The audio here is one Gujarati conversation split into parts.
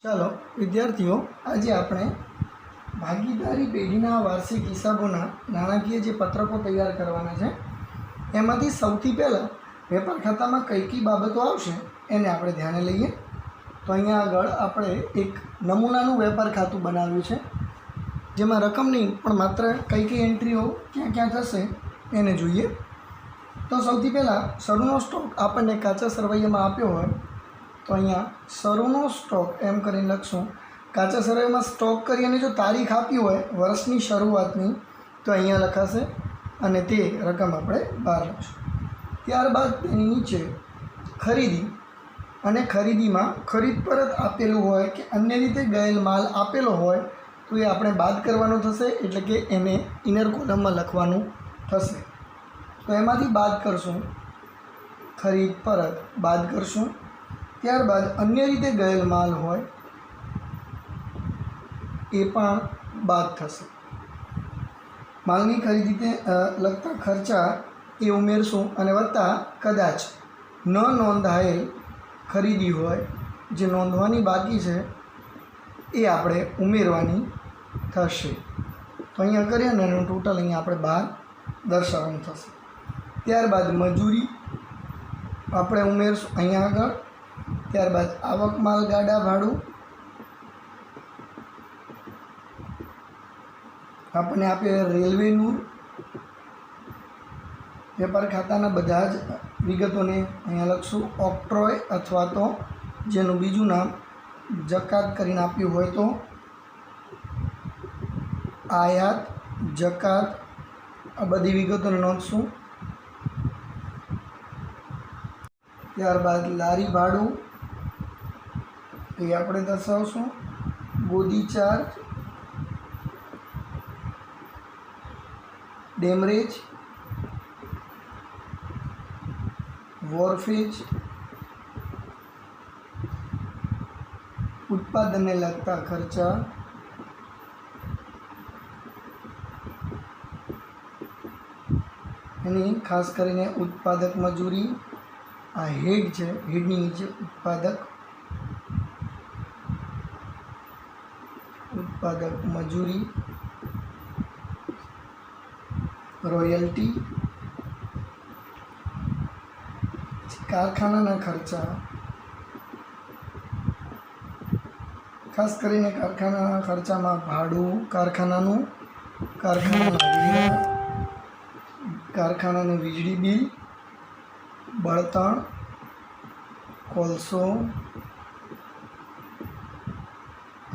ચાલો વિદ્યાર્થીઓ, આજે આપણે ભાગીદારી પેઢીના વાર્ષિક હિસાબોના નાણાકીય જે પત્રકો તૈયાર કરવાના છે એમાંથી સૌથી પહેલાં વેપાર ખાતામાં કઈ કઈ બાબતો આવશે એને આપણે ધ્યાને લઈએ. તો અહીંયા આગળ આપણે એક નમૂનાનું વેપાર ખાતું બનાવ્યું છે, જેમાં રકમ નહીં પણ માત્ર કઈ કઈ એન્ટ્રીઓ ક્યાં ક્યાં થશે એને જોઈએ. તો સૌથી પહેલાં શરૂનો સ્ટોક આપણને કાચા સરવૈયામાં આપ્યો હોય તો અહીંયા શરૂનો સ્ટોક એમ કરીને લખશું. કાચા સરવૈયામાં સ્ટોક કરી અને જો તારીખ આપી હોય વર્ષની શરૂઆતની તો અહીંયા લખાશે અને તે રકમ આપણે બહાર લખશું. ત્યારબાદ તેની નીચે ખરીદી અને ખરીદીમાં ખરીદ પરત આપેલું હોય કે અન્ય રીતે ગયેલ માલ આપેલો હોય તો એ આપણે બાદ કરવાનો થશે, એટલે કે એને ઇનર કોલમમાં લખવાનું થશે. તો એમાંથી બાદ કરશું, ખરીદ પરત બાદ કરશું. ત્યારબાદ અન્ય રીતે ગયેલ માલ હોય એ પણ બાદ થશે. માલની ખરીદીને લગતા ખર્ચા એ ઉમેરશું અને વત્તા કદાચ ન નોંધાયેલ ખરીદી હોય જે નોંધવાની બાકી છે એ આપણે ઉમેરવાની થશે. તો અહીંયા કરીએ ને એનું ટોટલ અહીંયા આપણે બહાર દર્શાવવાનું થશે. ત્યારબાદ મજૂરી આપણે ઉમેરશું અહીંયા આગળ. ત્યારબાદ આવક માલ ગાડા ભાડું આપણને આપે રેલવેનું. વેપાર ખાતાના બધા જ વિગતોને અહીંયા લખશું. ઓક્ટ્રોય અથવા તો જેનું બીજું નામ જકાત કરીને આપ્યું હોય તો આયાત જકાત, આ બધી વિગતોને નોંધશું. ત્યારબાદ લારી ભાડું એ આપણે દર્શાવશું. બોદી ચાર્જ, ડેમરેજ, વોરફેજ, ઉત્પાદનને લગતા ખર્ચા, એની ખાસ કરીને ઉત્પાદક મજૂરી, આ હેડ છે, હેડની નીચે ઉત્પાદક મજૂરી, રોયલ્ટી, કારખાનાના ખર્ચા, ખાસ કરીને કારખાનાના ખર્ચામાં ભાડું કારખાનાનું, કારખાનાનું વીજળી બિલ, બળતણ, કોલસો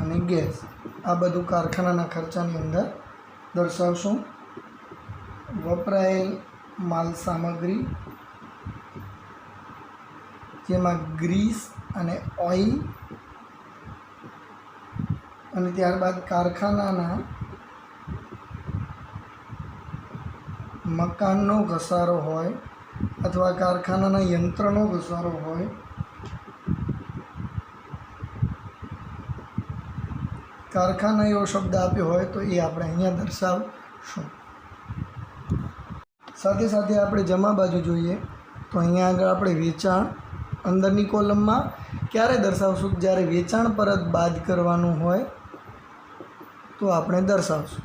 અને ગેસ, આ બધું કારખાનાના ખર્ચાની અંદર દર્શાવશું. વપરાયેલ માલ સામગ્રી જેમાં ગ્રીસ અને ઓઇલ, અને ત્યારબાદ કારખાનાના મકાનનો ઘસારો હોય અથવા કારખાનાના યંત્રનો ઘસારો હોય, કારખાના એવો શબ્દ આપ્યો હોય તો એ આપણે અહીંયા દર્શાવશું. સાથે સાથે આપણે જમા બાજુ જોઈએ તો અહીંયા આગળ આપણે વેચાણ અંદરની કોલમમાં ક્યારે દર્શાવશું? જ્યારે વેચાણ પરત બાદ કરવાનું હોય તો આપણે દર્શાવશું.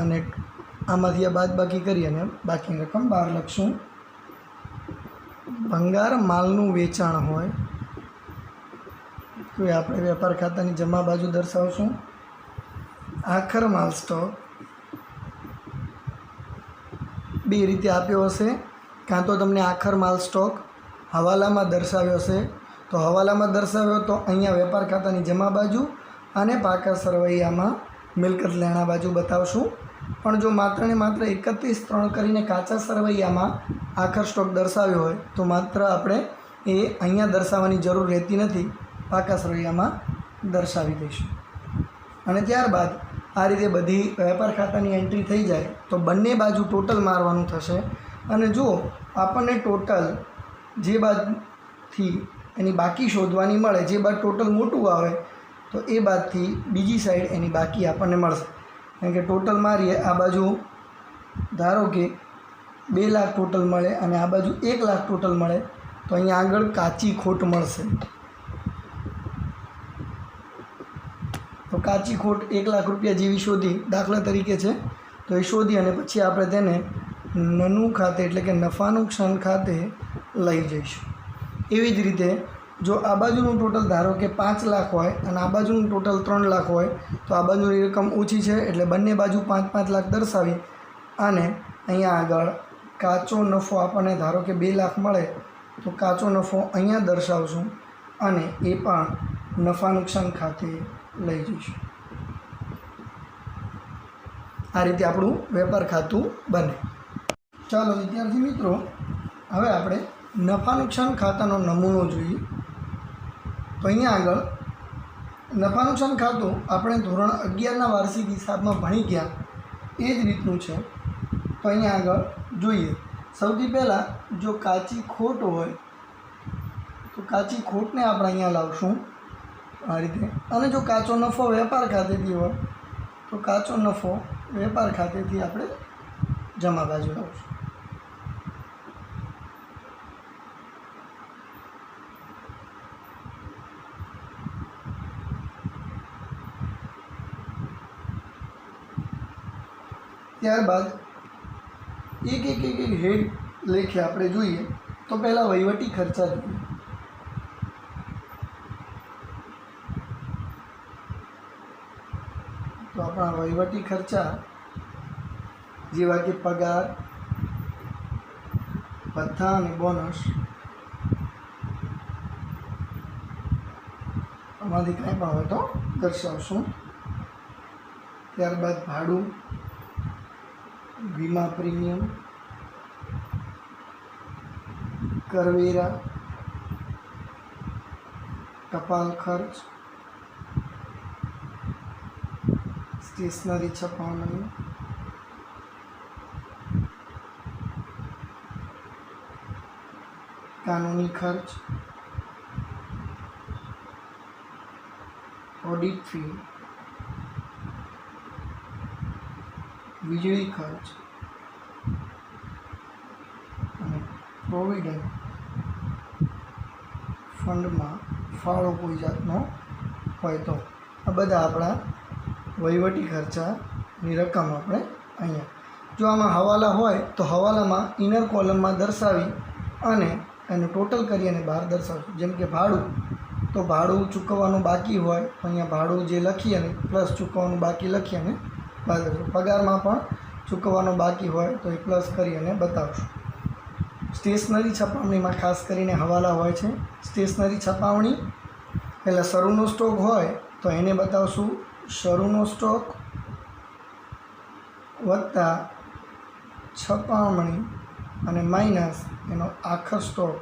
અને આમાંથી આ બાદ બાકી કરી અને બાકીની રકમ બહાર લખશું. ભંગાર માલનું વેચાણ હોય તો એ આપણે વેપાર ખાતાની જમા બાજુ દર્શાવશું. આખર માલ સ્ટોક બે રીતે આપ્યો હશે, કાં તો તમને આખર માલ સ્ટોક હવાલામાં દર્શાવ્યો હશે તો હવાલામાં દર્શાવ્યો તો અહીંયા વેપાર ખાતાની જમા બાજુ અને પાકા સરવૈયામાં મિલકત લેણા બાજુ બતાવશું. પણ જો માત્ર ને માત્ર 31/3 કરીને કાચા સરવૈયામાં આખર સ્ટોક દર્શાવ્યો હોય તો માત્ર આપણે એ અહીંયા દર્શાવવાની જરૂર રહેતી નથી, પાકા સરવૈયામાં દર્શાવી દઈશું. અને ત્યારબાદ આ રીતે બધી વેપાર ખાતાની એન્ટ્રી થઈ જાય તો બંને બાજુ ટોટલ મારવાનું થશે. અને જો આપણને ટોટલ જે બાદથી એની બાકી શોધવાની મળે, જે બાદ ટોટલ મોટું આવે તો એ બાદથી બીજી સાઈડ એની બાકી આપણને મળશે. કારણ કે ટોટલ મારીએ, આ બાજુ ધારો કે 2 લાખ ટોટલ મળે અને આ બાજુ 1 લાખ ટોટલ મળે તો અહીંયા આગળ કાચી ખોટ મળશે. તો કાચી ખોટ 1 લાખ રૂપિયા જેવી શોધી, દાખલા તરીકે છે, તો એ શોધી અને પછી આપણે તેને નનું ખાતે એટલે કે નફા નુકસાન ખાતે લઈ જઈશું. એવી જ રીતે જો આ બાજુનું ટોટલ ધારો કે 5 લાખ હોય અને આ બાજુનું ટોટલ 3 લાખ હોય, તો આ બાજુની રકમ ઓછી છે એટલે બંને બાજુ 5-5 લાખ દર્શાવી અને અહીંયા આગળ કાચો નફો આપણને ધારો કે 2 લાખ મળે તો કાચો નફો અહીંયા દર્શાવશું અને એ પણ નફા નુકસાન ખાતે લઈ જઈશું. આ રીતે આપણું વેપાર ખાતું બને. ચાલો વિદ્યાર્થી મિત્રો, હવે આપણે નફા નુકસાન ખાતાનો નમૂનો જોઈએ. તો અહીંયા આગળ નફા નુકસાન ખાતું આપણે ધોરણ 11ના વાર્ષિક હિસાબમાં ભણી ગયા એ જ રીતનું છે. તો અહીંયા આગળ જોઈએ, સૌથી પહેલાં જો કાચી ખોટ હોય તો કાચી ખોટને આપણે અહીંયા લાવશું આ રીતે, અને જો કાચો નફો વેપાર ખાતેથી હોય તો કાચો નફો વેપાર ખાતેથી આપણે જમા બાજુ લાવશું. ત્યારબાદ એક હેડ લેખે આપણે જોઈએ. તો પહેલાં વહીવટી ખર્ચા જોઈએ. તો આપણા વહીવટી ખર્ચા જેવા કે પગાર, ભથ્થા અને બોનસ, આમાંથી કંઈ પણ હોય તો દર્શાવશું. ત્યારબાદ ભાડું, વીમા પ્રીમિયમ, કરવેરા, ટપાલ ખર્ચ, સ્ટેશનરી છપાવણી, કાનૂની ખર્ચ, ઓડિટ ફી, વીજળી ખર્ચ અને પ્રોવિડન્ટ ફંડમાં ફાળો કોઈ જાતનો હોય તો આ બધા આપણા વહીવટી ખર્ચાની રકમ આપણે અહીંયા. જો આમાં હવાલા હોય તો હવાલામાં ઇનર કોલમમાં દર્શાવી અને એનું ટોટલ કરી અને બહાર દર્શાવશું. જેમ કે ભાડું, તો ભાડું ચૂકવવાનું બાકી હોય તો અહીંયા ભાડું જે લખી અને પ્લસ ચૂકવવાનું બાકી લખી અને બહાર દર્શાવશું. પગારમાં પણ ચૂકવવાનો બાકી હોય તો એ પ્લસ કરી અને બતાવશું. સ્ટેશનરી છપાવણીમાં ખાસ કરીને હવાલા હોય છે. સ્ટેશનરી છપાવણી પહેલાં શરૂનો સ્ટોક હોય તો એને બતાવશું. શરૂનો સ્ટોક વત્તા છપાવણી અને માઇનસ એનો આખર સ્ટોક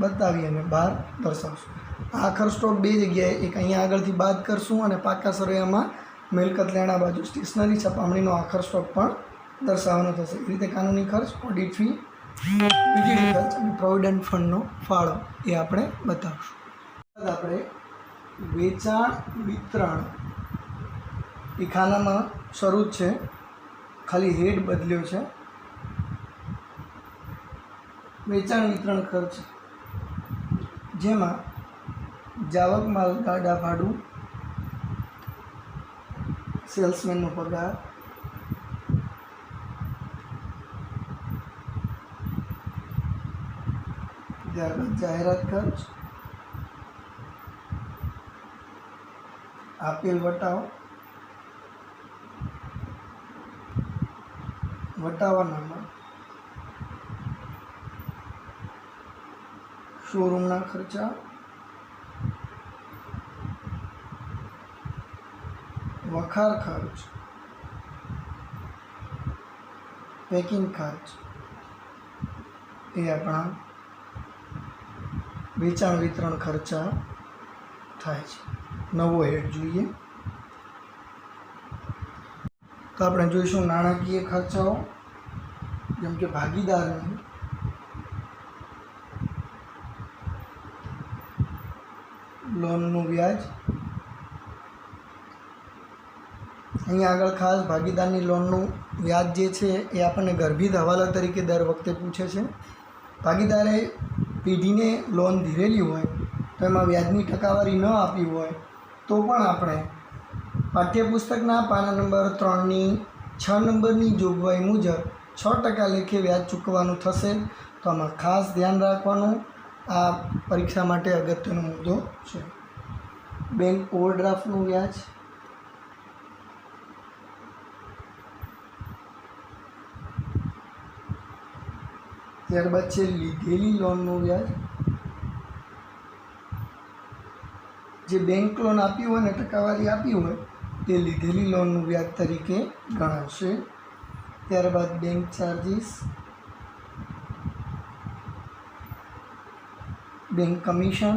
બતાવી અને બહાર દર્શાવશું. આખર સ્ટોક બે જગ્યાએ, એક અહીંયા આગળથી બાદ કરશું અને પાકા સરવૈયામાં મિલકત લેણા બાજુ સ્ટેશનરી છપાવણીનો આખર સ્ટોક પણ દર્શાવવાનો થશે. એ રીતે કાનૂની ખર્ચ, ઓડિટ ફી, વીજળી ખર્ચ અને પ્રોવિડન્ટ ફંડનો ફાળો એ આપણે બતાવશું. આપણે વેચાણ વિતરણ એ ખાનામાં શરૂ છે, ખાલી હેડ બદલ્યો છે. વેચાણ વિતરણ ખર્ચ જેમાં જાવક માલ ગાડા ભાડું, સેલ્સમેનનો પગાર, ત્યારબાદ જાહેરાત ખર્ચ, આપેલ વટાવ, વટાવાનામાં શોરૂમના ખર્ચા, વખાર ખર્ચ, પેકિંગ ખર્ચ એ આપણા વેચાણ વિતરણ ખર્ચા થાય છે. નવો હેડ જોઈએ તો આપણે જોઈશું નાણાકીય ખર્ચાઓ, જેમ કે ભાગીદારની લોનનું વ્યાજ. અહીંયા આગળ ખાસ ભાગીદારની લોનનું વ્યાજ જે છે એ આપણને ગર્ભિત હવાલા તરીકે દર વખતે પૂછે છે. ભાગીદારે પેઢીને લોન ધીરેલી હોય તો એમાં વ્યાજની ટકાવારી ન આપી હોય તો પણ આપણે પાઠ્યપુસ્તકના પાના નંબર 3ની 6 નંબરની જોગવાઈ મુજબ 6% લેખે વ્યાજ ચૂકવવાનું થશે. તો આમાં ખાસ ધ્યાન રાખવાનું, આ પરીક્ષા માટે અગત્યનો મુદ્દો છે. બેંક ઓવરડ્રાફ્ટનું વ્યાજ, ત્યારબાદ છે લીધેલી લોનનું વ્યાજ. જે બેંક લોન આપી હોય ને ટકાવારી આપી હોય તે લીધેલી લોનનું વ્યાજ તરીકે ગણાશે. ત્યારબાદ બેંક ચાર્જીસ, બેંક કમિશન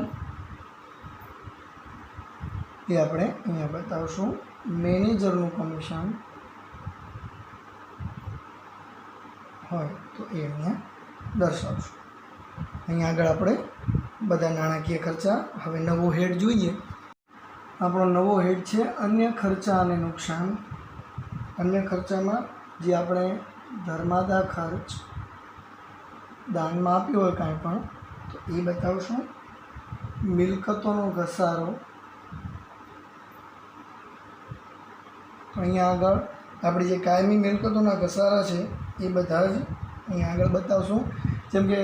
એ આપણે અહીંયા બતાવશું. મેનેજરનું કમિશન હોય તો એ અહીંયા દર્શાવશું. અહીંયા આગળ આપણે બધા નાણાકીય ખર્ચા. હવે નવો હેડ જોઈએ. આપણો નવો હેડ છે અન્ય ખર્ચા અને નુકસાન. અન્ય ખર્ચામાં જે આપણે ધર્માદા ખર્ચ, દાનમાં આપ્યો હોય કાંઈ પણ તો એ બતાવશું. મિલકતોનો ઘસારો, તો અહીંયા આગળ આપણી જે કાયમી મિલકતોના ઘસારા છે એ બધા જ અહીંયા આગળ બતાવશું. જેમ કે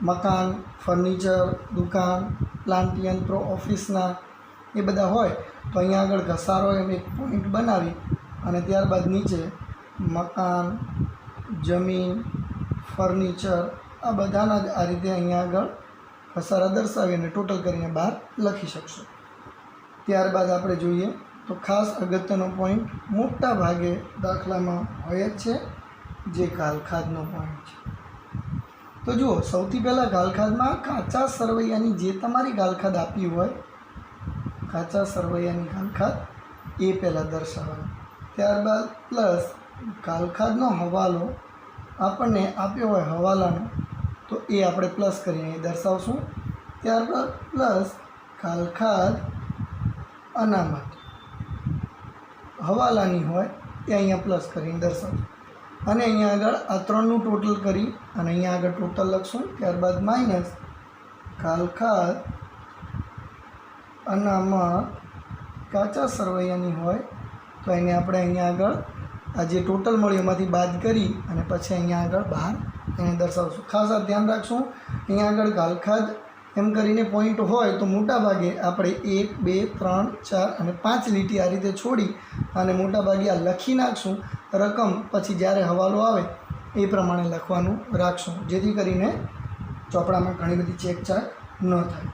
મકાન, ફર્નિચર, દુકાન, પ્લાન્ટ યંત્રો, ઓફિસના એ બધા હોય તો અહીંયા આગળ ઘસારો એમ એક પોઈન્ટ બનાવી અને ત્યારબાદ નીચે મકાન, જમીન, ફર્નિચર આ બધાના જ આ રીતે અહીંયા આગળ ઘસારા દર્શાવી અને ટોટલ કરીને બહાર લખી શકશો. ત્યારબાદ આપણે જોઈએ તો ખાસ અગત્યનો પોઈન્ટ મોટા ભાગે દાખલામાં હોય જ છે, જે ગાલખાદનો પોઈન્ટ છે. તો જુઓ, સૌથી પહેલાં ગાલખાદમાં કાચા સરવૈયાની જે તમારી ગાલખાદ આપી હોય, કાચા સરવૈયાની ગાલખાદ એ પહેલાં દર્શાવવાનું. ત્યારબાદ પ્લસ ગાલખાદનો હવાલો આપણને આપ્યો હોય હવાલાનો તો એ આપણે પ્લસ કરીને દર્શાવશું. ત્યારબાદ પ્લસ ગાલખાદ અનામત હવાલાની હોય એ અહીંયા પ્લસ કરીને દર્શાવશું. અને અહીંયા આગળ આ ત્રણનું ટોટલ કરી અને અહીંયા આગળ ટોટલ લખશું. ત્યારબાદ માઇનસ ગાલખાદ અનામત કાચા સરવૈયાની હોય તો એને આપણે અહીંયા આગળ આ જે ટોટલ મળ્યું એમાંથી બાદ કરી અને પછી અહીંયા આગળ બહાર એને દર્શાવશું. ખાસ આ ધ્યાન રાખશું, અહીંયા આગળ ગાલખાદ એમ કરીને પોઈન્ટ હોય તો મોટા ભાગે આપણે 1, 2, 3, 4 અને 5 લીટી આ રીતે છોડી અને મોટા ભાગે આ લખી નાખશું રકમ. પછી જ્યારે હવાલો આવે એ પ્રમાણે લખવાનું રાખશું, જેથી કરીને ચોપડામાં ઘણી બધી ચેકચાક ન થાય.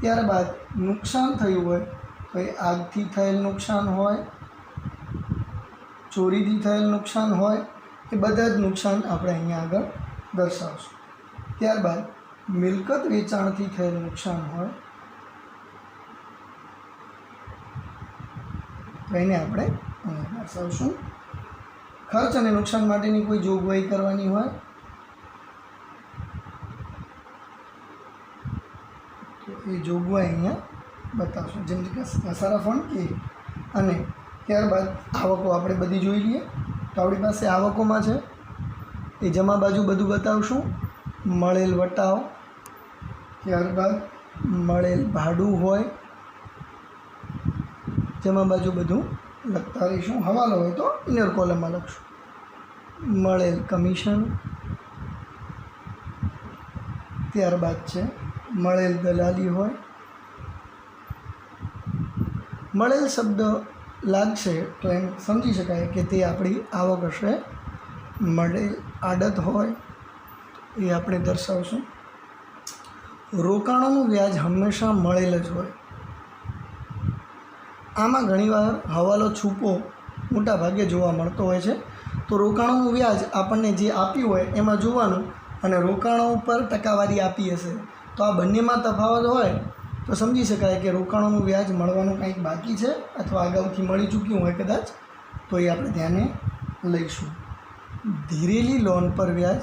ત્યારબાદ નુકસાન થયું હોય તો એ આગથી થયેલ નુકસાન હોય, ચોરીથી થયેલ નુકસાન હોય, એ બધા જ નુકસાન આપણે અહીંયા આગળ દર્શાવશું. ત્યારબાદ મિલકત વેચાણથી થયેલ નુકસાન હોય તો એને આપણે અહીંયા દર્શાવશું. ખર્ચ અને નુકસાન માટેની કોઈ જોગવાઈ કરવાની હોય તો એ જોગવાઈ અહીંયા બતાવશું, જેમ કે ઘસારા ફંડ કે. અને ત્યારબાદ આવકો આપણે બધી જોઈ લઈએ. તો આપણી પાસે આવકોમાં છે એ જમા બાજુ બધું બતાવશું. મળેલ વટાવ, ત્યારબાદ મળેલ ભાડું હોય, જમા બાજુ બધું લખતા રહીશું. હવાલો હોય તો ઇનર કોલમમાં લખશું. મળેલ કમિશન, ત્યારબાદ છે મળેલ દલાલી હોય. મળેલ શબ્દ લાગશે તો એમ સમજી શકાય કે તે આપણી આવક હશે. મળેલ આડત હોય એ આપણે દર્શાવશું. રોકાણોનું વ્યાજ હંમેશા મળેલ જ હોય. આમાં ઘણીવાર હવાલો છૂપો મોટા ભાગે જોવા મળતો હોય છે. તો રોકાણોનું વ્યાજ આપણને જે આપ્યું હોય એમાં જોવાનું અને રોકાણો ઉપર ટકાવારી આપી હશે તો આ બંનેમાં તફાવત હોય તો સમજી શકાય કે રોકાણોનું વ્યાજ મળવાનું કંઈક બાકી છે અથવા અગાઉથી મળી ચૂક્યું હોય કદાચ, તો એ આપણે ધ્યાને લઈશું. ધીરેલી લોન પર વ્યાજ,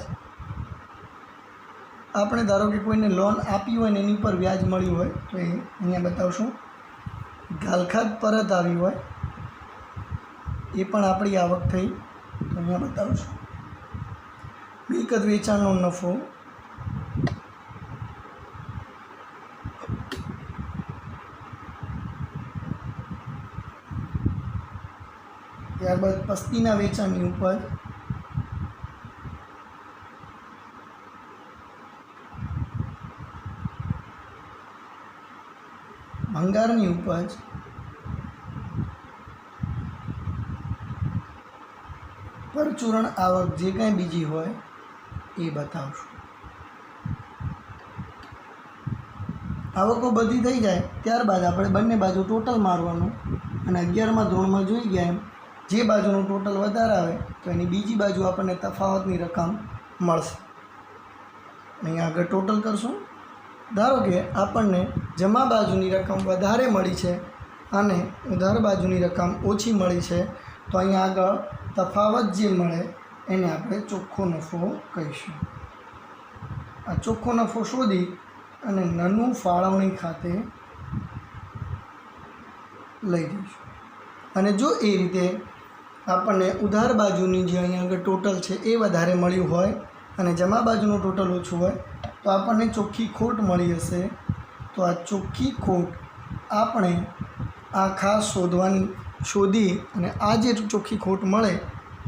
આપણે ધારો કે કોઈને લોન આપી હોય ને એની પર વ્યાજ મળ્યું હોય તો એ અહીંયા બતાવશું. ગાલખાદ પરત આવી હોય એ પણ આપણી આવક થઈ તો અહીંયા બતાવશું. મિલકત વેચાણનો નફો ત્યારબાદ પસ્તીના વેચાણની ઉપજ ભંગારની ઉપજ પરચુરણ આવક જે કાંઈ બીજી હોય એ બતાવશું. આવકો બધી થઈ જાય ત્યારબાદ આપણે બંને બાજુ ટોટલ મારવાનું અને 11મા ધોરણમાં જોઈ ગયા એમ જે બાજુનું ટોટલ વધારે આવે તો એની બીજી બાજુ આપણને તફાવતની રકમ મળશે. અહીંયા આગળ ટોટલ કરશું. ધારો કે આપણને જમા બાજુની રકમ વધારે મળી છે અને ઉધાર બાજુની રકમ ઓછી મળી છે તો અહીંયા આગળ તફાવત જે મળે એને આપણે ચોખ્ખો નફો કહીશું. આ ચોખ્ખો નફો શોધી અને નાનું ફાળવણી ખાતે લઈ જઈશું. અને જો એ રીતે આપણને ઉધાર બાજુની જે અહીંયા આગળ ટોટલ છે એ વધારે મળ્યું હોય અને જમા બાજુનું ટોટલ ઓછું હોય તો આપણને ચોખ્ખી ખોટ મળી હશે. તો આ ચોખ્ખી ખોટ આપણે આ ખાસ શોધી અને આ જે ચોખ્ખી ખોટ મળે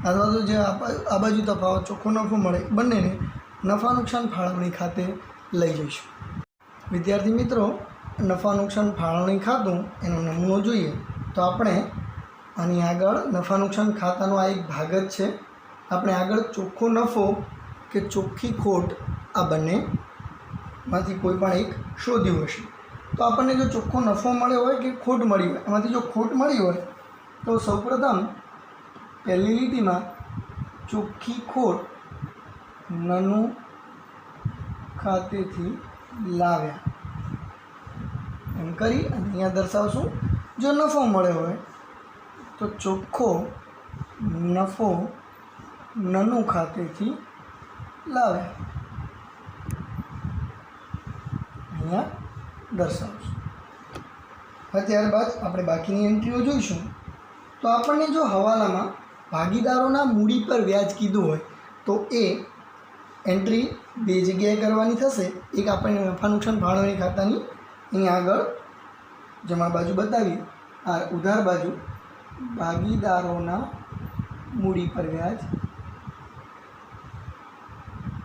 અથવા તો જે આ બાજુ તફાવત ચોખ્ખો નફો મળે બંનેને નફા નુકસાન ફાળવણી ખાતે લઈ જઈશું. વિદ્યાર્થી મિત્રો, નફા નુકસાન ફાળવણી ખાતું એનો નમૂનો જોઈએ તો આપણે આની આગળ નફા નુકસાન ખાતાનો આ એક ભાગ જ છે. આપણે આગળ ચોખ્ખો નફો કે ચોખ્ખી ખોટ આ બંનેમાંથી કોઈ પણ એક શોધ્યું હશે. તો આપણને જો ચોખ્ખો નફો મળ્યો હોય કે ખોટ મળી હોય, એમાંથી જો ખોટ મળી હોય તો સૌપ્રથમ પહેલી લીટીમાં ચોખ્ખી ખોટ નાનું ખાતેથી લાવ્યા એમ કરી અને અહીંયા દર્શાવશું. જો નફો મળ્યો હોય તો ચોખ્ખો નફો નાનું ખાતેથી લાવ્યા અહીંયા દર્શાવશું. હવે ત્યારબાદ આપણે બાકીની એન્ટ્રીઓ જોઈશું. તો આપણને જો હવાલામાં ભાગીદારોના મૂડી પર વ્યાજ કીધું હોય તો એ એન્ટ્રી બે જગ્યાએ કરવાની થશે. એક આપણને નફા નુકસાન ફાળવણી ખાતાની અહીંયા આગળ જમા બાજુ બતાવી, આ ઉધાર બાજુ ભાગીદારોના મૂડી પર વ્યાજ.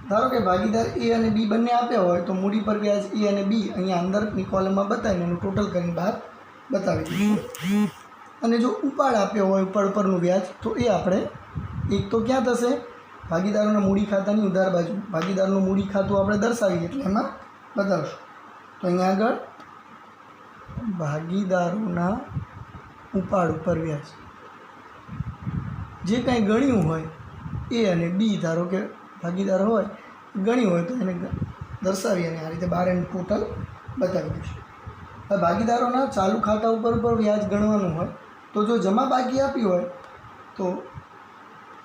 ધારો કે ભાગીદાર એ અને બી બંને આપ્યા હોય તો મૂડી પર વ્યાજ એ અને બી અહીંયા અંદરની કોલમમાં બતાવીને એનું ટોટલ કરીને બહાર બતાવી દઈશું. અને જો ઉપાડ આપ્યો હોય ઉપાડ પરનું વ્યાજ તો એ આપણે એક તો ક્યાં થશે, ભાગીદારોના મૂડી ખાતાની ઉધાર બાજુ ભાગીદારનું મૂડી ખાતું આપણે દર્શાવીએ એટલે એમાં બતાવશું. તો અહીંયા આગળ ભાગીદારોના ઉપાડ ઉપર વ્યાજ જે કાંઈ ગણ્યું હોય એ અને બી, ધારો કે ભાગીદાર હોય ગણ્યું હોય તો એને દર્શાવી અને આ રીતે બહાર એનું ટોટલ બતાવી દઈશું. હવે ભાગીદારોના ચાલુ ખાતા ઉપર વ્યાજ ગણવાનું હોય તો જો જમા બાકી આપી હોય તો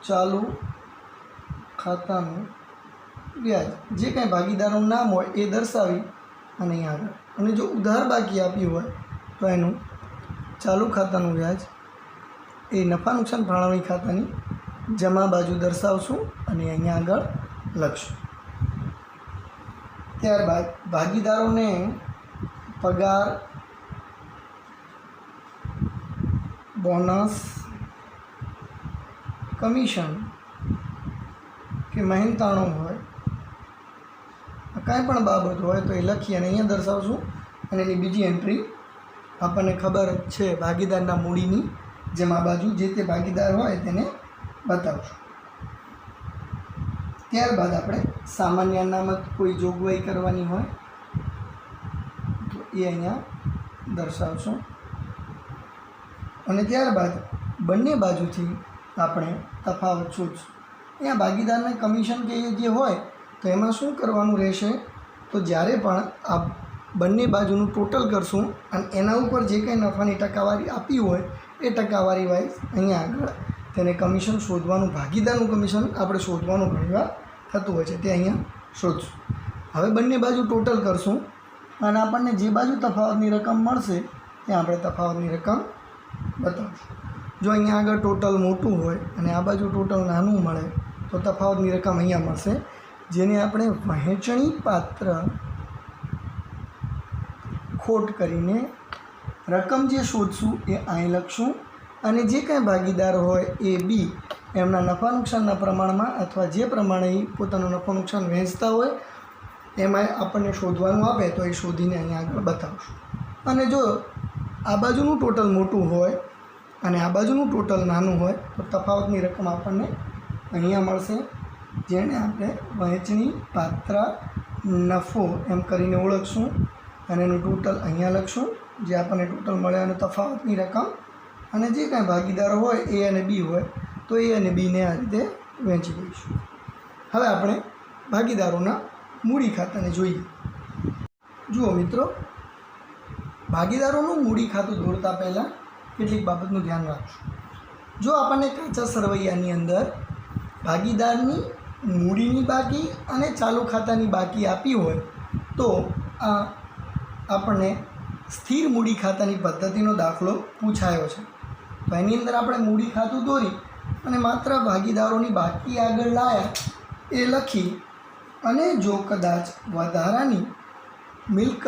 ચાલુ ખાતાનું વ્યાજ જે કાંઈ ભાગીદારોનું નામ હોય એ દર્શાવી અને અહીંયા આગળ, અને જો ઉધાર બાકી આપ્યું હોય તો એનું ચાલુ ખાતાનું વ્યાજ એ નફા નુકસાન ફાળવણી ખાતાની જમા બાજુ દર્શાવશું અને અહીંયા આગળ લખશું. ત્યારબાદ ભાગીદારોને પગાર, બોનસ, કમિશન કે મહેનતાણું હોય કાંઈ પણ બાબત હોય તો એ લખી અને અહીંયા દર્શાવશું. અને એની બીજી એન્ટ્રી આપણને ખબર છે ભાગીદારના મૂડીની જમા બાજુ જે તે ભાગીદાર હોય તેને બતાવશું. ત્યારબાદ આપણે સામાન્ય અનામત કોઈ જોગવાઈ કરવાની હોય તો એ અહીંયા દર્શાવશું. અને ત્યારબાદ બંને બાજુથી આપણે તફાવત શોધશું. અહીંયા ભાગીદારને કમિશન કે જે હોય તો એમાં શું કરવાનું રહેશે, તો જ્યારે પણ આ બંને બાજુનું ટોટલ કરશું અને એના ઉપર જે કંઈ નફાની ટકાવારી આપી હોય એ ટકાવારી વાઇઝ અહીંયા આગળ તેને કમિશન શોધવાનું, ભાગીદારનું કમિશન આપણે શોધવાનું ઘણીવાર થતું હોય છે તે અહીંયા શોધશું. હવે બંને બાજુ ટોટલ કરશું અને આપણને જે બાજુ તફાવતની રકમ મળશે ત્યાં આપણે તફાવતની રકમ બતાવશું. જો અહીંયા આગળ ટોટલ મોટું હોય અને આ બાજુ ટોટલ નાનું મળે તો તફાવતની રકમ અહીંયા મળશે, જેને આપણે વહેંચણી પાત્ર ખોટ કરીને રકમ જે શોધશું એ અહીં લખશું, અને જે કાંઈ ભાગીદાર હોય એ બી એમના નફા નુકસાનના પ્રમાણમાં અથવા જે પ્રમાણે પોતાનું નફા નુકસાન વહેંચતા હોય એમાં આપણને શોધવાનું આપે તો એ શોધીને અહીંયા આગળ બતાવશું. અને જો આ બાજુનું ટોટલ મોટું હોય અને આ બાજુનું ટોટલ નાનું હોય તો તફાવતની રકમ આપણને અહીંયા મળશે, જેને આપણે વહેંચણી પાત્ર નફો એમ કરીને ઓળખશું, અને એનું ટોટલ અહીંયા લખશું જે આપણને ટોટલ મળે અને તફાવતની રકમ, અને જે કાંઈ ભાગીદારો હોય એ અને બી હોય તો એ અને બીને આ રીતે વહેંચી દઈશું. હવે આપણે ભાગીદારોના મૂડી ખાતાને જોઈએ. જુઓ મિત્રો, ભાગીદારોનું મૂડી ખાતું દોરતા પહેલાં કેટલીક બાબતનું ધ્યાન રાખશું. જો આપણને કાચા સરવૈયાની અંદર ભાગીદારની મૂડીની બાકી અને ચાલુ ખાતાની બાકી આપી હોય તો આ આપણને સ્થિર મૂડી ખાતાની પદ્ધતિનો દાખલો પૂછાયો છે. તો એની અંદર આપણે મૂડી ખાતું દોરી અને માત્ર ભાગીદારોની બાકી આગળ લાયા એ લખી, અને જો કદાચ વધારાની મિલકત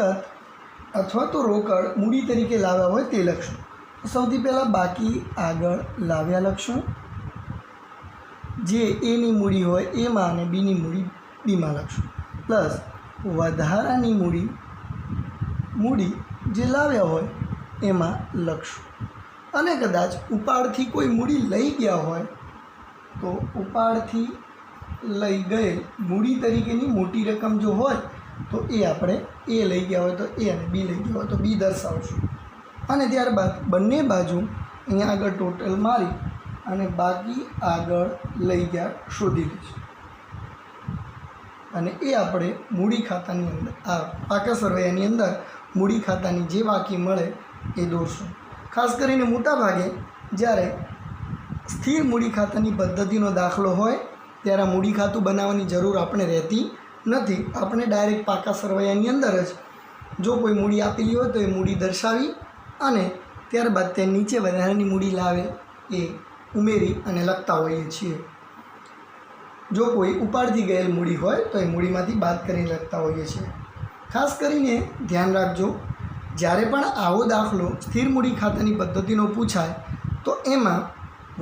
અથવા તો રોકડ મૂડી તરીકે લાવ્યા હોય તે લખશું. સૌથી પહેલાં બાકી આગળ લાવ્યા લખશું, જે એની મૂડી હોય એમાં અને બીની મૂડી બીમાં લખશું, પ્લસ વધારાની મૂડી જે લાવ્યા હોય એમાં લખશું. અને કદાચ ઉપાડથી કોઈ મૂડી લઈ ગયા હોય તો ઉપાડથી લઈ ગયેલ મૂડી તરીકેની મોટી રકમ જો હોય તો એ આપણે એ લઈ ગયા હોય તો એ અને બી લઈ ગયા હોય તો બી દર્શાવશું. અને ત્યારબાદ બંને બાજુ અહીંયા આગળ ટોટલ મારી અને બાકી આગળ લઈ ગયા શોધી લઈશું, અને એ આપણે મૂડી ખાતાની અંદર આ પાકા સરવૈયાની અંદર મૂડી ખાતાની જે બાકી મળે એ દોરશું. ખાસ કરીને મોટાભાગે જ્યારે સ્થિર મૂડી ખાતાની પદ્ધતિનો દાખલો હોય ત્યારે મૂડી ખાતું બનાવવાની જરૂર આપણે રહેતી નથી. આપણે ડાયરેક્ટ પાકા સરવૈયાની અંદર જ જો કોઈ મૂડી આપેલી હોય તો એ મૂડી દર્શાવી અને ત્યારબાદ તે નીચે વધારાની મૂડી લાવે એ ઉમેરી અને લખતા હોઈએ છીએ. જો કોઈ ઉપાડથી ગયેલ મૂડી હોય તો એ મૂડીમાંથી બાદ કરીને લખતા હોઈએ છીએ. ખાસ કરીને ધ્યાન રાખજો, જ્યારે પણ આવો દાખલો સ્થિર મૂડી ખાતાની પદ્ધતિનો પૂછાય તો એમાં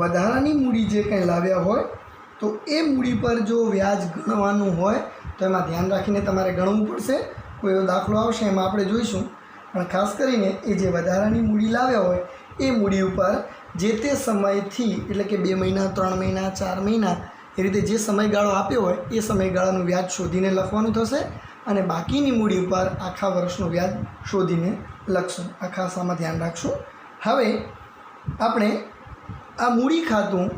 વધારાની મૂડી જે કંઈ લાવ્યા હોય તો એ મૂડી પર જો વ્યાજ ગણવાનું હોય તો એમાં ધ્યાન રાખીને તમારે ગણવું પડશે. કોઈ એવો દાખલો આવશે એમાં આપણે જોઈશું, પણ ખાસ કરીને એ જે વધારાની મૂડી લાવ્યા હોય એ મૂડી ઉપર જે તે સમયથી, એટલે કે 2 મહિના 3 મહિના 4 મહિના એ રીતે જે સમયગાળો આપ્યો હોય એ સમયગાળાનું વ્યાજ શોધીને લખવાનું થશે, અને બાકીની મૂડી ઉપર આખા વર્ષનું વ્યાજ શોધીને લખશું. આ ખાસ આમાં ધ્યાન રાખશું. હવે આપણે આ મૂડી ખાતું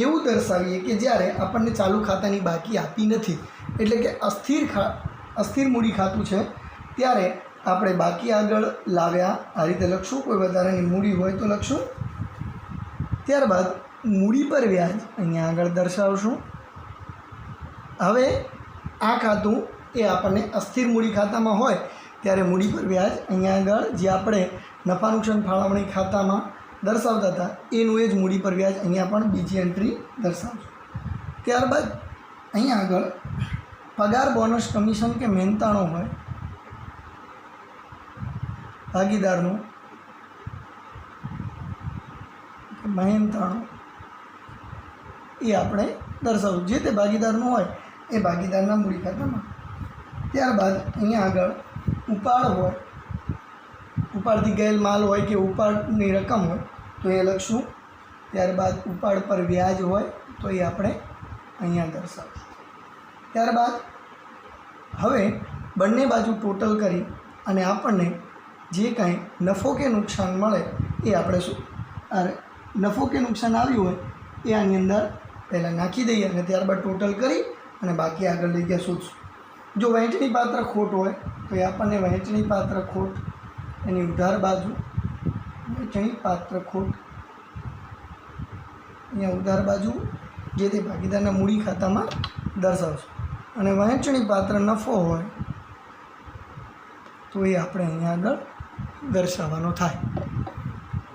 એવું દર્શાવીએ કે જ્યારે આપણને ચાલુ ખાતાની બાકી આપી નથી, એટલે કે અસ્થિર મૂડી ખાતું છે, ત્યારે આપણે બાકી આગળ લાવ્યા આ રીતે લખશું. કોઈ વધારાની મૂડી હોય તો લખશું. ત્યારબાદ મૂડી પર વ્યાજ અહીંયા આગળ દર્શાવશું. હવે આ ખાતું એ આપણને અસ્થિર મૂડી ખાતામાં હોય ત્યારે મૂડી પર વ્યાજ અહીંયા આગળ જે આપણે નફા નુકસાન ફાળવણી ખાતામાં દર્શાવતા હતા એનું એ જ મૂડી પર વ્યાજ અહીંયા પણ બીજી એન્ટ્રી દર્શાવશું. ત્યારબાદ અહીંયા આગળ પગાર, બોનસ, કમિશન કે મહેનતાણો હોય ભાગીદારનું મહેનતાણો એ આપણે દર્શાવવું, જે તે ભાગીદારનું હોય એ ભાગીદારના મૂડી ખાતામાં. ત્યારબાદ અહીંયા આગળ ઉપાડ હોય, ઉપાડથી ગયેલ માલ હોય કે ઉપાડની રકમ હોય તો એ લખશું. ત્યારબાદ ઉપાડ પર વ્યાજ હોય તો એ આપણે અહીંયા દર્શાવશું. ત્યારબાદ હવે બંને બાજુ ટોટલ કરી અને આપણને જે કાંઈ નફો કે નુકસાન મળે એ આપણે નફો કે નુકસાન આવ્યું હોય એ આની અંદર પહેલાં નાખી દઈએ અને ત્યારબાદ ટોટલ કરી અને બાકી આગળ લઈ ગયા શોધશું. જો વહેંચણી પાત્ર ખોટ હોય તો એ આપણને વહેંચણી પાત્ર ખોટ એની ઉધાર બાજુ વહેંચણી પાત્ર ખોટ અહીંયા ઉધાર બાજુ જે તે ભાગીદારના મૂડી ખાતામાં દર્શાવશું. અને વહેંચણી પાત્ર નફો હોય તો એ આપણે અહીંયા આગળ દર્શાવવાનો થાય.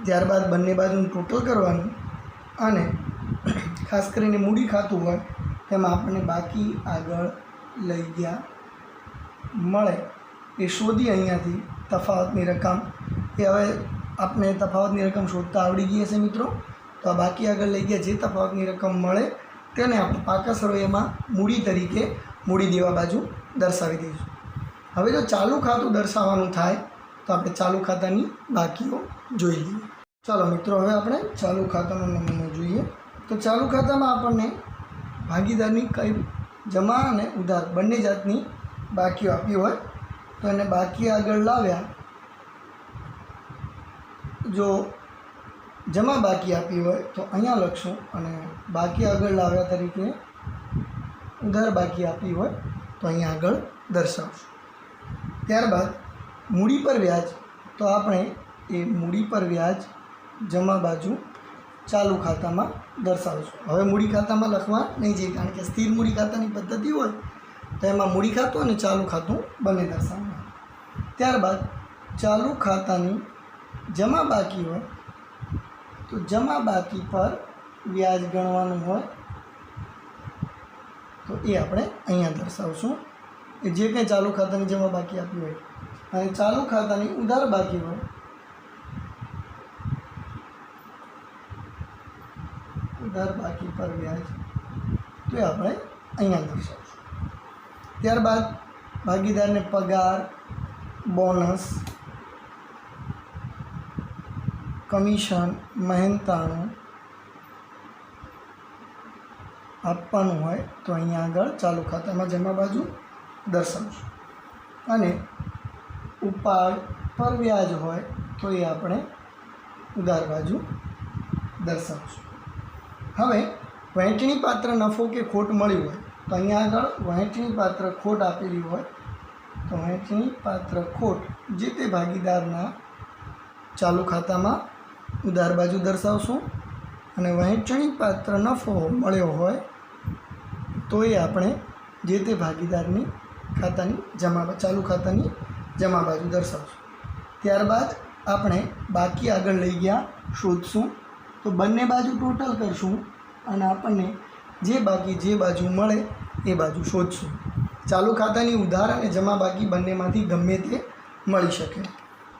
ત્યારબાદ બંને બાજુનું ટોટલ કરવાનું અને ખાસ કરીને મૂડી ખાતું હોય તેમાં આપણને બાકી આગળ લઈ ગયા મળે એ શોધી અહીંયાથી તફાવતની રકમ એ હવે આપણે તફાવતની રકમ શોધતા આવડી ગઈ હશે મિત્રો. તો આ બાકી આગળ લઈ ગયા જે તફાવતની રકમ મળે તેને આપણે પાકા સરવૈયામાં મૂડી તરીકે મૂડી દેવા બાજુ દર્શાવી દઈશું. હવે જો ચાલુ ખાતું દર્શાવવાનું થાય તો આપણે ચાલુ ખાતાની બાકીઓ જોઈ લઈએ. ચાલો મિત્રો, હવે આપણે ચાલુ ખાતાનો નમૂનો જોઈએ. તો ચાલુ ખાતામાં આપણને ભાગીદારની કઈ જમા અને ઉધાર બંને જાતની બાકીઓ આપી હોય તો એને બાકી આગળ લાવ્યા. જો જમા બાકી આપી હોય તો અહીંયા લખશું અને બાકી આગળ લાવ્યા તરીકે ઉધાર બાકી આપી હોય તો અહીંયા આગળ દર્શાવશું. ત્યારબાદ મૂડી પર વ્યાજ, તો આપણે એ મૂડી પર વ્યાજ જમા બાજુ ચાલુ ખાતામાં દર્શાવશું. હવે મૂડી ખાતામાં લખવા નહીં જઈએ, કારણ કે સ્થિર મૂડી ખાતાની પદ્ધતિ હોય તો એમાં મૂડી ખાતું અને ચાલુ ખાતું બંને દર્શાવવાનું. ત્યારબાદ ચાલુ ખાતાની જમા બાકી હોય તો જમા બાકી પર વ્યાજ ગણવાનું હોય તો એ આપણે અહીંયા દર્શાવશું. એ જે કંઈ ચાલુ ખાતાની જમા બાકી આપી હોય અને ચાલુ ખાતાની ઉધાર બાકી હોય ઉધાર બાકી પર વ્યાજ તો એ આપણે અહીંયા દર્શાવશું. ત્યારબાદ ભાગીદારને પગાર, બોનસ, કમિશન, મહેનતાણું આપવાનું હોય તો અહીંયા આગળ ચાલુ ખાતામાં જમા બાજુ દર્શાવશું. અને ઉપાડ પર વ્યાજ હોય તો એ આપણે ઉધાર બાજુ દર્શાવશું. હવે વહેંચણી પાત્ર નફો કે ખોટ મળી હોય તો અહીંયા આગળ વહેંચણી પાત્ર ખોટ આપેલી હોય તો વહેંચણી પાત્ર ખોટ જે તે ભાગીદારના ચાલુ ખાતામાં ઉધાર બાજુ દર્શાવશું. અને વહેંચણી પાત્ર નફો મળ્યો હોય તો એ આપણે જે તે ભાગીદારની ખાતાની ચાલુ ખાતાની જમા બાજુ દર્શાવશું. ત્યારબાદ આપણે બાકી આગળ લઈ ગયા શોધશું. તો બંને બાજુ ટોટલ કરશું અને આપણને જે બાજુ મળે એ બાજુ શોધશું. ચાલુ ખાતાની ઉધાર અને જમા બાકી બંનેમાંથી ગમે તે મળી શકે.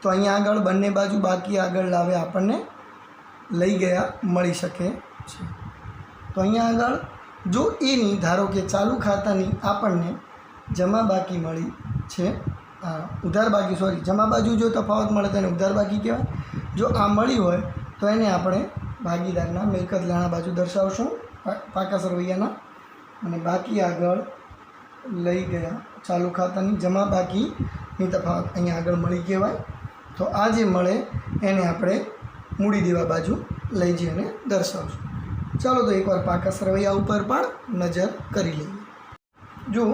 તો અહીંયા આગળ બંને બાજુ બાકી આગળ લાવે આપણને લઈ ગયા મળી શકે છે. તો અહીંયા આગળ જો એની ધારો કે ચાલુ ખાતાની આપણને જમા બાકી મળી છે, ઉધાર બાકી જમા બાજુ જો તફાવત મળે તો એને ઉધાર બાકી કહેવાય. જો આ મળી હોય તો એને આપણે ભાગીદારના મિલકત લેણા બાજુ દર્શાવશું પાકા સરવૈયાના. અને બાકી આગળ લઈ ગયા ચાલુ ખાતાની જમા બાકીની તફાવત અહીંયા આગળ મળી કહેવાય. તો આ જે મળે એને આપણે મૂડી દેવા બાજુ લઈ જઈએ અને દર્શાવશું. ચાલો તો એકવાર પાકા સરવૈયા ઉપર પણ નજર કરી લઈએ. જો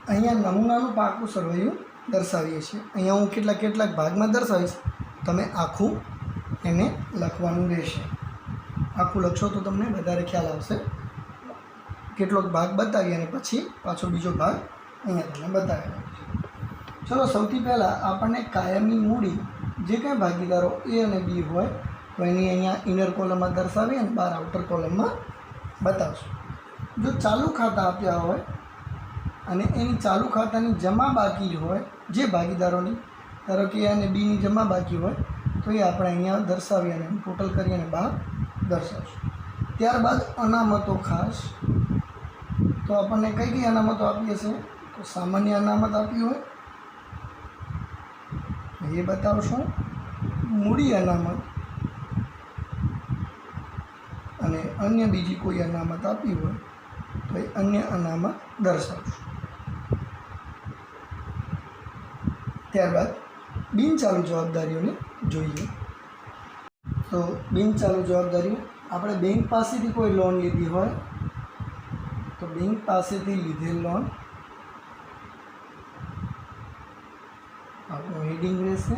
અહીંયા નમૂનાનું પાકું સરવૈયું દર્શાવીએ છીએ. અહીંયા હું કેટલાક ભાગમાં દર્શાવીશ, તમે આખું એને લખવાનું રહેશે. આખું લખશો તો તમને વધારે ખ્યાલ આવશે. કેટલોક ભાગ બતાવી અને પછી પાછો બીજો ભાગ અહીંયા તમને બતાવેલો છે. ચલો સૌથી પહેલાં આપણને કાયમી મૂડી જે કંઈ ભાગીદારો એ અને બી હોય તો એની અહીંયા ઇનર કોલમમાં દર્શાવી અને બહાર આઉટર કોલમમાં બતાવશું. જો ચાલુ ખાતા આપ્યા હોય અને એની ચાલુ ખાતાની જમા બાકી હોય જે ભાગીદારોની, ધારો કે એ અને બીની જમા બાકી હોય તો એ આપણે અહીંયા દર્શાવી અને ટોટલ કરી અને બહાર દર્શાવશું. ત્યારબાદ અનામતો ખાસ, તો આપણને કઈ કઈ અનામતો આપી હશે તો સામાન્ય અનામત આપી હોય એ બતાવશું. મૂડી અનામત અને અન્ય બીજી કોઈ અનામત આપી હોય તો એ અન્ય અનામત દર્શાવશું. ત્યારબાદ બિનચાલુ જવાબદારીઓને જોઈએ. તો બિનચાલુ જવાબદારીઓ આપણે બેંક પાસેથી કોઈ લોન લીધી હોય તો બેંક પાસેથી લીધેલ લોન આપણું હેડિંગ રહેશે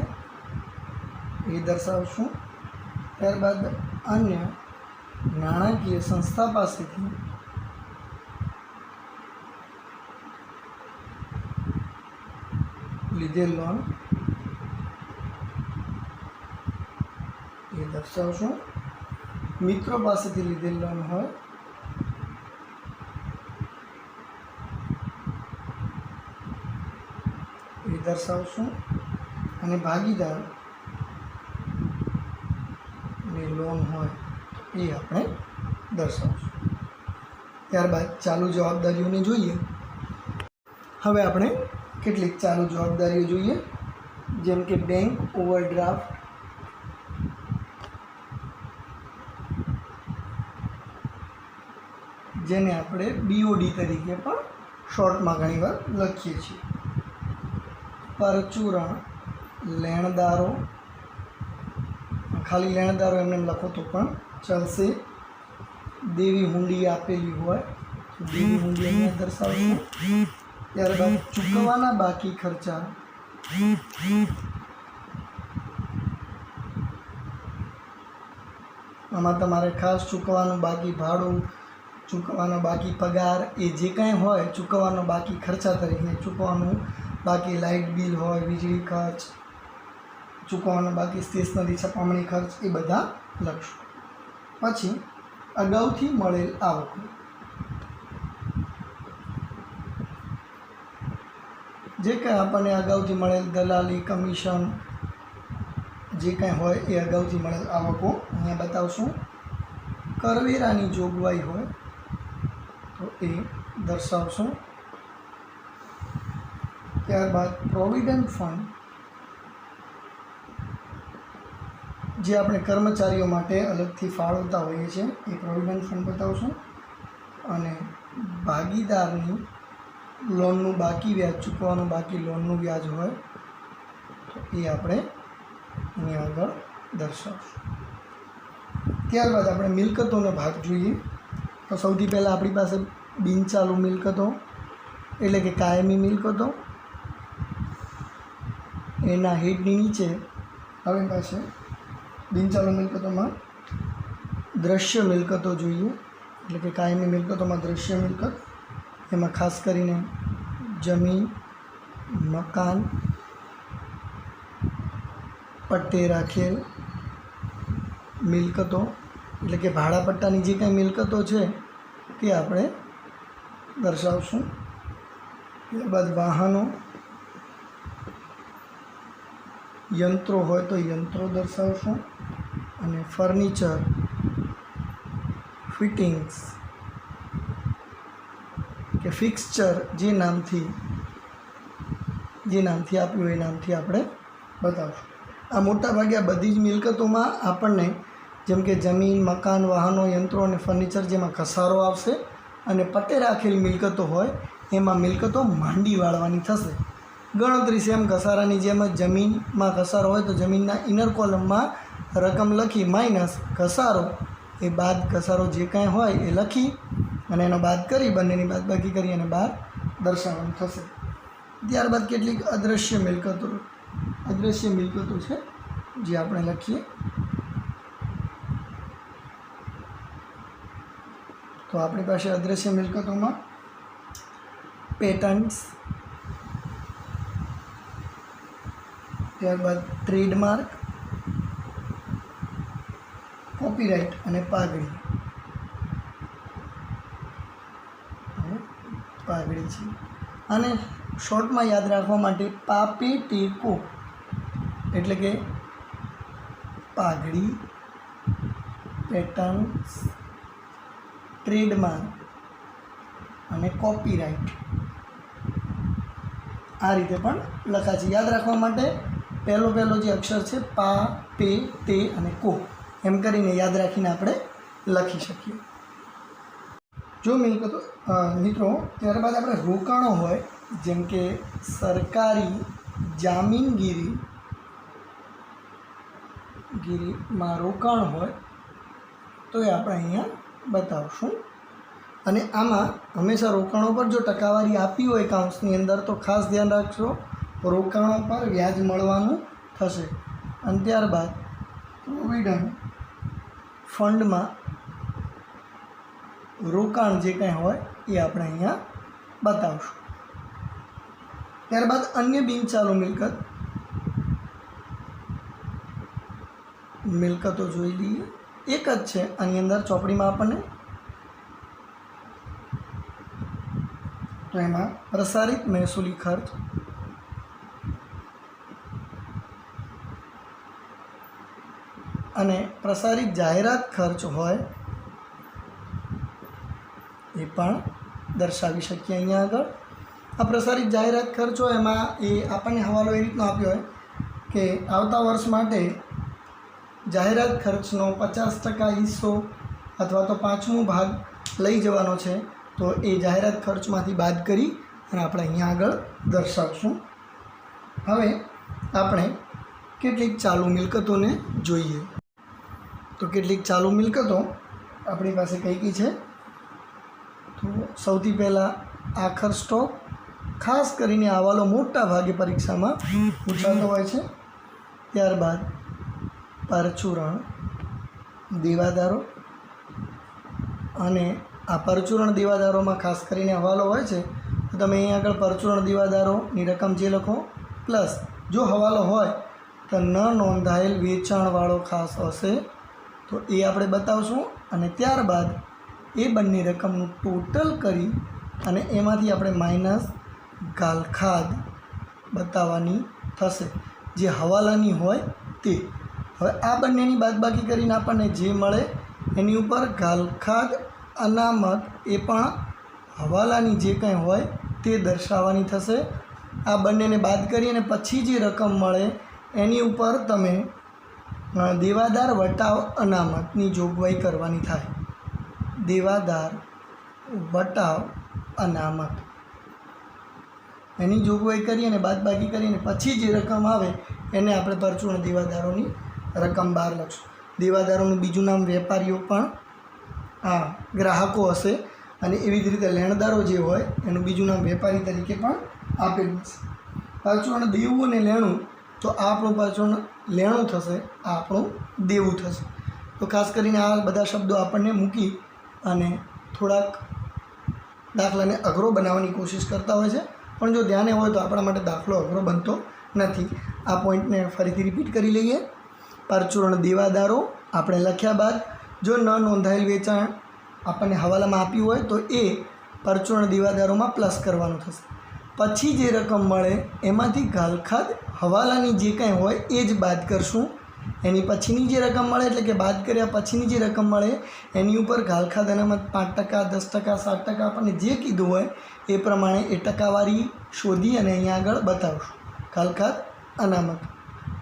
એ દર્શાવશું. ત્યારબાદ અન્ય નાણાકીય સંસ્થા પાસેથી લીધેલ લોન એ દર્શાવશું. મિત્રો પાસેથી લીધેલ લોન હોય દર્શાવશું અને ભાગીદાર ની લોન હોય એ આપણે દર્શાવશું. ત્યારબાદ ચાલુ જવાબદારીઓને જોઈએ. હવે આપણે કેટલીક ચાલુ જવાબદારીઓ જોઈએ, જેમ કે બેંક ઓવરડ્રાફ્ટ, જેને આપણે બીઓડી તરીકે પણ શોર્ટમાં ઘણીવાર લખીએ છીએ. પરચુરણ લેણદારો, ખાલી લેણદારો એમને લખો તો પણ ચાલશે. દેવી હુંડી આપેલી હોય તો દેવી હુંડી અહીંયા દર્શાવશું. ત્યારબાદ ચૂકવવાના બાકી ખર્ચા, આમાં તમારે ખાસ ચૂકવવાનું બાકી ભાડું, ચૂકવવાનો બાકી પગાર, એ જે કાંઈ હોય ચૂકવવાનો બાકી ખર્ચા તરીકે, ચૂકવવાનું બાકી લાઇટ બિલ હોય, વીજળી ખર્ચ, ચૂકવવાનો બાકી સ્ટેશનરી છપામણી ખર્ચ, એ બધા લખશું. પછી અગાઉથી મળેલ આવક, જે કાંઈ આપણને અગાઉથી મળેલ દલાલી, કમિશન, જે કાંઈ હોય એ અગાઉથી મળેલ આવકો અહીંયા બતાવશું. કરવેરાની જોગવાઈ હોય તો એ દર્શાવશું. ત્યારબાદ પ્રોવિડન્ટ ફંડ, જે આપણે કર્મચારીઓ માટે અલગથી ફાળવતા હોઈએ છીએ એ પ્રોવિડન્ટ ફંડ બતાવશું. અને ભાગીદારની લોનનું બાકી વ્યાજ, ચૂકવવાનું બાકી લોનનું વ્યાજ હોય તો એ આપણે એની આગળ દર્શાવશું. ત્યારબાદ આપણે મિલકતોનો ભાગ જોઈએ. તો સૌથી પહેલાં આપણી પાસે બિનચાલુ મિલકતો એટલે કે કાયમી મિલકતો, એના હેડની નીચે આપણી પાસે બિનચાલુ મિલકતોમાં દ્રશ્ય મિલકતો જોઈએ. એટલે કે કાયમી મિલકતોમાં દ્રશ્ય મિલકત, એમાં ખાસ કરીને જમીન, મકાન, પટ્ટે રાખેલ મિલકતો એટલે કે ભાડા પટ્ટાની જે કાંઈ મિલકતો છે તે આપણે દર્શાવશું. ત્યારબાદ વાહનો, યંત્રો હોય તો યંત્રો દર્શાવશું. અને ફર્નિચર, ફિટિંગ્સ કે ફિક્સચર જે નામથી આપ્યું એ નામથી આપણે બતાવશું. આ મોટાભાગે આ બધી જ મિલકતોમાં આપણને જેમ કે જમીન, મકાન, વાહનો, યંત્રો અને ફર્નિચર જેમાં ઘસારો આવશે, અને પટ્ટે રાખેલી મિલકતો હોય એમાં મિલકતો માંડી વાળવાની થશે. ગણતરી સેમ ઘસારાની જેમ જ જમીનમાં ઘસારો હોય તો જમીનના ઇનર કોલમમાં રકમ લખી માઇનસ ઘસારો, એ બાદ ઘસારો જે કાંઈ હોય એ લખી અને એનો બાદ કરી, બંનેની બાદબાકી કરી અને બહાર દર્શાવવાનું થશે. ત્યારબાદ કેટલીક અદૃશ્ય મિલકતો છે જે આપણે લખીએ. તો આપણી પાસે અદૃશ્ય મિલકતોમાં પેટન્ટ્સ, ત્યારબાદ ટ્રેડમાર્ક, કોપીરાઇટ અને પાઘડી છે. અને શોર્ટમાં યાદ રાખવા માટે પાપે ટેકો એટલે કે પાઘડી, પેટન્ટ્સ, ટ્રેડમાર્ક અને કોપીરાઇટ આ રીતે પણ લખાય છે. યાદ રાખવા માટે પહેલો જે અક્ષર છે પા, પે, તે અને કો એમ કરીને યાદ રાખીને આપણે લખી શકીએ. જો મિલકતો મિત્રો, ત્યારબાદ આપણે રોકાણો હોય જેમ કે સરકારી જામીનગીરીમાં રોકાણ હોય તો એ આપણે અહીંયા બતાવશું. અને આમાં હંમેશા રોકાણો પર જો ટકાવારી આપી હોય એકાઉન્ટ્સની અંદર તો ખાસ ધ્યાન રાખશો, રોકાણો પર વ્યાજ મળવાનું થશે. અને ત્યારબાદ પ્રોવિડન્ટ ફંડમાં રોકાણ જે કંઈ હોય એ આપણે અહીંયા બતાવશું. ત્યારબાદ અન્ય બિનચાલુ મિલકતો જોઈ લઈએ. એક જ છે આની અંદર ચોપડીમાં આપણને. તો એમાં પ્રસારિત મહેસૂલી ખર્ચ, અને પ્રસારિત જાહેરાત ખર્ચ હોય એ પણ દર્શાવી શકીએ અહીંયા આગળ. આ પ્રસારિત જાહેરાત ખર્ચ હોય એમાં એ આપણને હવાલો એ રીતનો આપ્યો હોય કે આવતા વર્ષ માટે જાહેરાત ખર્ચનો 50% હિસ્સો અથવા તો 5મો ભાગ લઈ જવાનો છે. તો એ જાહેરાત ખર્ચમાંથી બાદ કરી અને આપણે અહીંયા આગળ દર્શાવશું. હવે આપણે કેટલીક ચાલુ મિલકતોને જોઈએ. તો કેટલીક ચાલુ મિલકતો આપણી પાસે કઈ કઈ છે? તો સૌથી પહેલાં આખર સ્ટોક, ખાસ કરીને હવાલો મોટા ભાગે પરીક્ષામાં પૂછાતો હોય છે. ત્યારબાદ પરચુરણ દેવાદારો, અને આ પરચુરણ દેવાદારોમાં ખાસ કરીને હવાલો હોય છે તો તમે અહીં આગળ પરચુરણ દેવાદારોની રકમ જે લખો, પ્લસ જો હવાલો હોય તો ન નોંધાયેલ વેચાણવાળો ખાસ હશે તો એ આપણે બતાવશું. અને ત્યારબાદ એ બંને રકમનું ટોટલ કરી અને એમાંથી આપણે માઇનસ ગાલખાદ બતાવવાની થશે જે હવાલાની હોય તે. હવે આ બંનેની બાદબાકી કરીને આપણને જે મળે એની ઉપર ગાલખાદ અનામત એ પણ હવાલાની જે કંઈ હોય તે દર્શાવવાની થશે. આ બંનેને બાદ કરી અને પછી જે રકમ મળે એની ઉપર તમે દેવાદાર વટાવ અનામતની જોગવાઈ કરવાની થાય. દેવાદાર વટાવ અનામત એની જોગવાઈ કરી અને બાદબાકી કરીને પછી જે રકમ આવે એને આપણે પરચુરણ દેવાદારોની રકમ બહાર લખશું. દેવાદારોનું બીજું નામ વેપારીઓ પણ ગ્રાહકો હશે, અને એવી જ રીતે લેણદારો જે હોય એનું બીજું નામ વેપારી તરીકે પણ આપેલું છે. પરચુરણ દેવું અને લેણું, તો આ આપણું પરચુરણ લેણું થશે, આ આપણું દેવું થશે. તો ખાસ કરીને આ બધા શબ્દો આપણને મૂકી અને થોડાક દાખલાને અઘરો બનાવવાની કોશિશ કરતા હોય છે, પણ જો ધ્યાને હોય તો આપણા માટે દાખલો અઘરો બનતો નથી. આ પોઈન્ટને ફરીથી રિપીટ કરી લઈએ. પરચુરણ દેવાદારો આપણે લખ્યા બાદ જો ન નોંધાયેલ વેચાણ આપણને હવાલામાં આપ્યું હોય તો એ પરચુરણ દેવાદારોમાં પ્લસ કરવાનું થશે. પછી જે રકમ મળે એમાંથી ગાલખાદ હવાલાની જે કાંઈ હોય એ જ બાદ કરશું. એની પછીની જે રકમ મળે એટલે કે બાદ કર્યા પછીની જે રકમ મળે એની ઉપર ગાલખાદ અનામત 5%, 10%, 7% આપણને જે કીધું હોય એ પ્રમાણે એ ટકાવારી શોધી અને અહીંયા આગળ બતાવશું ગાલખાદ અનામત.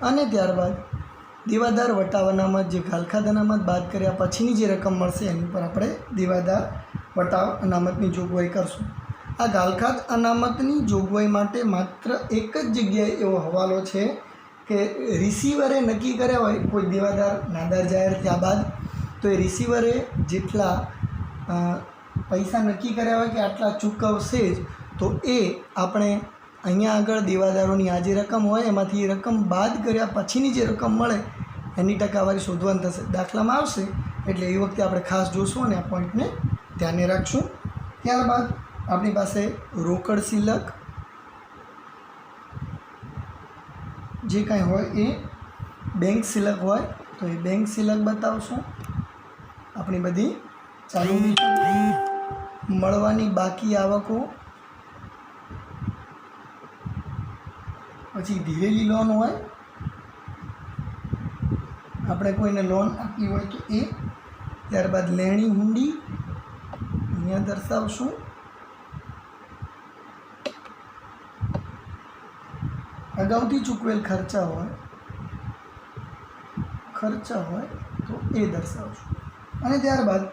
અને ત્યારબાદ દેવાદાર વટાવ અનામત, જે ગાલખાદ અનામત બાદ કર્યા પછીની જે રકમ મળશે એની પર આપણે દેવાદાર વટાવ અનામતની જોગવાઈ કરશું. આ ગાલખાદ અનામતની જોગવાઈ માટે માત્ર એક જ જગ્યાએ એવો હવાલો છે કે રિસીવરે નક્કી કર્યા હોય કોઈ દેવાદાર નાદાર જાહેર થયા બાદ, તો એ રિસીવરે જેટલા પૈસા નક્કી કર્યા હોય કે આટલા ચૂકવશે જ, તો એ આપણે અહીંયા આગળ દેવાદારોની આ જે રકમ હોય એમાંથી એ રકમ બાદ કર્યા પછીની જે રકમ મળે એની ટકાવારી શોધવાની થશે. દાખલામાં આવશે એટલે એ વખતે આપણે ખાસ જોશું અને આ પોઈન્ટને ધ્યાને રાખશું. ત્યારબાદ આપણી પાસે રોકડ સિલક જે કાંઈ હોય એ, બેંક સિલક હોય તો એ બેંક સિલક બતાવશું. આપણી બધી ચાલુ મળવાની બાકી આવકો, પછી ધીરેલી લોન હોય, આપણે કોઈને લોન આપી હોય તો એ. ત્યારબાદ લેણી હુંડી અહીંયા દર્શાવશું. અગાઉથી ચૂકવેલ ખર્ચા હોય તો એ દર્શાવશું. અને ત્યારબાદ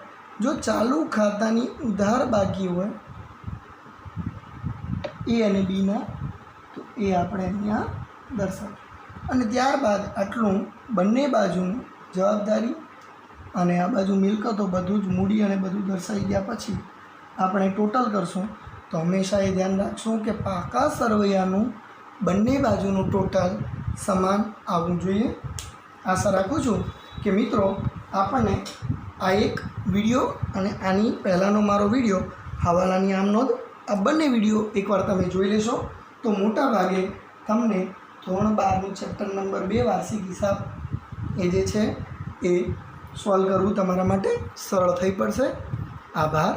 જો ચાલુ ખાતાની ઉધાર બાકી હોય એ અને બીના, તો એ આપણે અહીંયા દર્શાવશું. અને ત્યારબાદ આટલું બંને બાજુનું જવાબદારી અને આ બાજુ મિલકતો બધું જ મૂડી અને બધું દર્શાવી ગયા પછી આપણે ટોટલ કરશું. તો હંમેશા એ ધ્યાન રાખશું કે પાકા સરવૈયાનું બંને બાજુનું ટોટલ સમાન આવવું જોઈએ. આશા રાખું છું કે મિત્રો આપણને આ એક વિડીયો અને આની પહેલાંનો મારો વિડીયો હવાલાની આમ નોંધ, આ બંને વિડીયો એકવાર તમે જોઈ લેશો તો મોટા ભાગે તમને ધોરણ 12નું ચેપ્ટર નંબર 2 વાર્ષિક હિસાબ એ જે છે એ સોલ્વ કરવું તમારા માટે સરળ થઈ પડશે. આભાર.